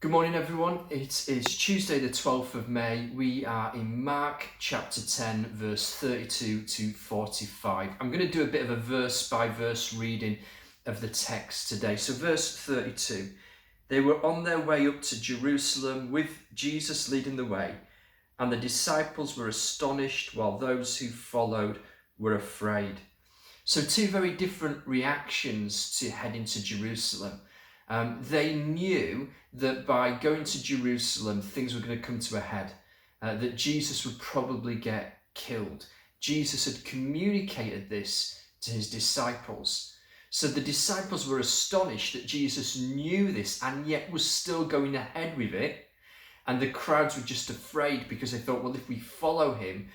Good morning, everyone. It is Tuesday, the 12th of May. We are in Mark chapter 10, verse 32 to 45. I'm going to do a bit of a verse by verse reading of the text today. So, verse 32, they were on their way up to Jerusalem with Jesus leading the way, and the disciples were astonished while those who followed were afraid. So, two very different reactions to heading to Jerusalem. They knew that by going to Jerusalem, things were going to come to a head, that Jesus would probably get killed. Jesus had communicated this to his disciples. So the disciples were astonished that Jesus knew this and yet was still going ahead with it. And the crowds were just afraid because they thought, well, if we follow him,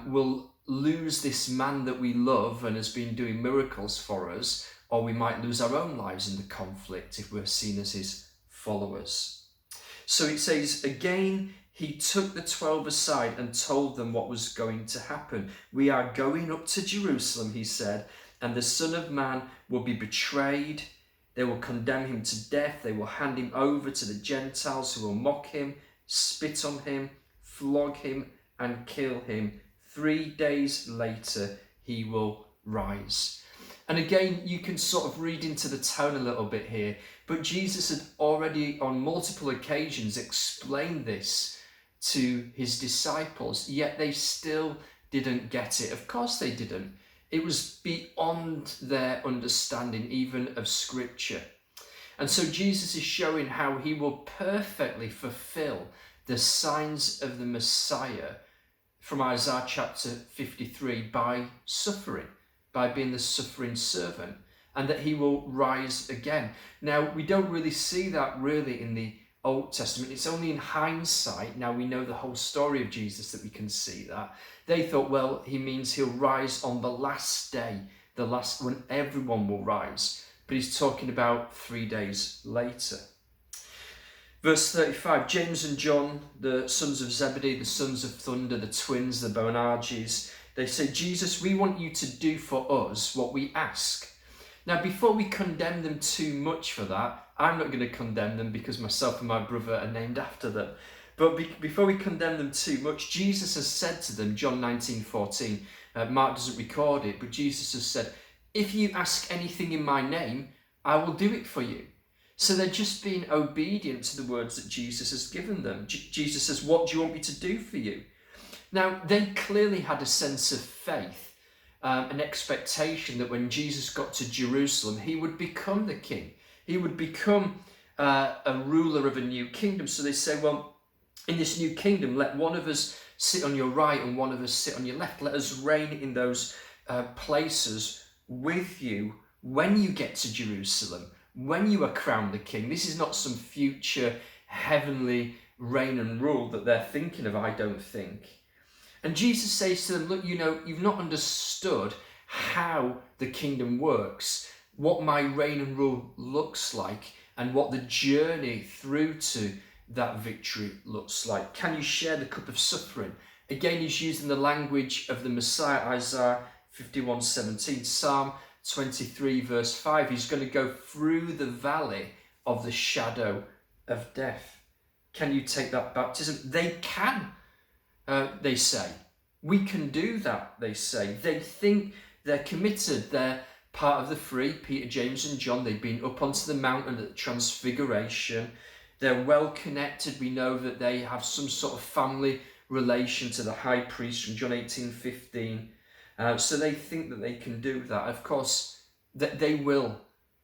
we'll lose this man that we love and has been doing miracles for us, or we might lose our own lives in the conflict if we're seen as his followers. So it says, again, he took the 12 aside and told them what was going to happen. We are going up to Jerusalem, he said, and the Son of Man will be betrayed. They will condemn him to death. They will hand him over to the Gentiles, who will mock him, spit on him, flog him, and kill him. 3 days later, he will rise. And again, you can sort of read into the tone a little bit here, but Jesus had already on multiple occasions explained this to his disciples, yet they still didn't get it. Of course they didn't. It was beyond their understanding even of Scripture. And so Jesus is showing how he will perfectly fulfill the signs of the Messiah from Isaiah chapter 53 by suffering, by being the suffering servant, and that he will rise again. Now, we don't really see that really in the Old Testament. It's only in hindsight, now we know the whole story of Jesus, that we can see that. They thought, well, he means he'll rise on the last day, the last when everyone will rise. But he's talking about 3 days later. Verse 35, James and John, the sons of Zebedee, the sons of thunder, the twins, the Boanerges, they say, Jesus, we want you to do for us what we ask. Now, before we condemn them too much for that, I'm not going to condemn them because myself and my brother are named after them. But before we condemn them too much, Jesus has said to them, John 19:14, Mark doesn't record it, but Jesus has said, if you ask anything in my name, I will do it for you. So they're just being obedient to the words that Jesus has given them. Jesus says, what do you want me to do for you? Now, they clearly had a sense of faith, an expectation that when Jesus got to Jerusalem, he would become the king. He would become a ruler of a new kingdom. So they say, well, in this new kingdom, let one of us sit on your right and one of us sit on your left. Let us reign in those places with you when you get to Jerusalem, when you are crowned the king. This is not some future heavenly reign and rule that they're thinking of, I don't think. And Jesus says to them, look, you've not understood how the kingdom works, what my reign and rule looks like, and what the journey through to that victory looks like. Can you share the cup of suffering? Again, he's using the language of the Messiah, Isaiah 51:17, Psalm 23 verse 5. He's going to go through the valley of the shadow of death. Can you take that baptism? They can. They say. We can do that, they say. They think they're committed. They're part of the three, Peter, James and John. They've been up onto the mountain at the Transfiguration. They're well connected. We know that they have some sort of family relation to the high priest from John 18:15. So they think that they can do that. Of course, that they will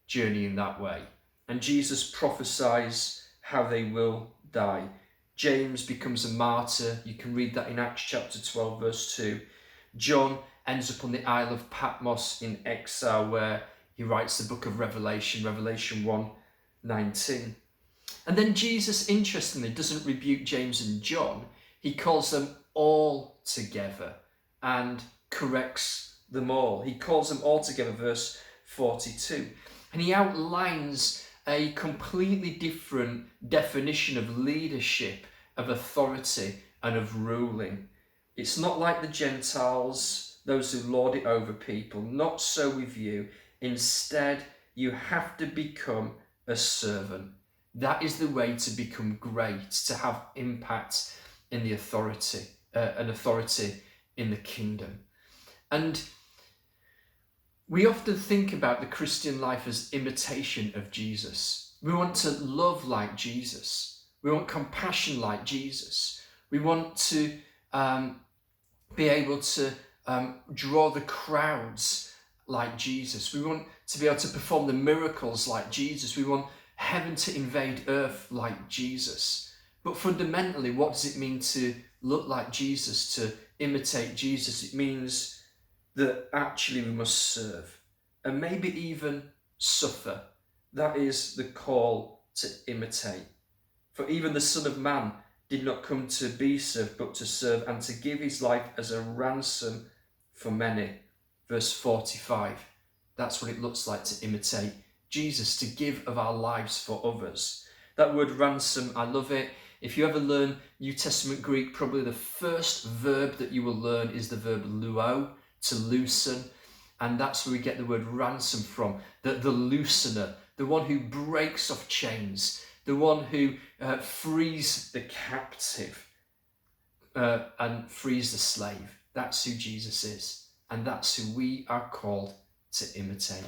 journey in that way. And Jesus prophesies how they will die. James becomes a martyr. You can read that in Acts chapter 12, verse 2. John ends up on the Isle of Patmos in exile, where he writes the book of Revelation, Revelation 1:19. And then Jesus, interestingly, doesn't rebuke James and John. He calls them all together and corrects them all. He calls them all together, verse 42. And he outlines a completely different definition of leadership, of authority, and of ruling. It's not like the Gentiles, those who lord it over people. Not so with you. Instead, you have to become a servant. That is the way to become great, to have impact in the authority, an authority in the kingdom. And we often think about the Christian life as imitation of Jesus. We want to love like Jesus. We want compassion like Jesus. We want to be able to draw the crowds like Jesus. We want to be able to perform the miracles like Jesus. We want heaven to invade earth like Jesus. But fundamentally, what does it mean to look like Jesus, to imitate Jesus? It means that actually we must serve and maybe even suffer. That is the call to imitate. For even the Son of Man did not come to be served, but to serve and to give his life as a ransom for many. Verse 45. That's what it looks like to imitate Jesus, to give of our lives for others. That word ransom, I love it. If you ever learn New Testament Greek, probably the first verb that you will learn is the verb luo, to loosen. And that's where we get the word ransom from. The loosener, the one who breaks off chains, the one who frees the captive and frees the slave. That's who Jesus is. And that's who we are called to imitate.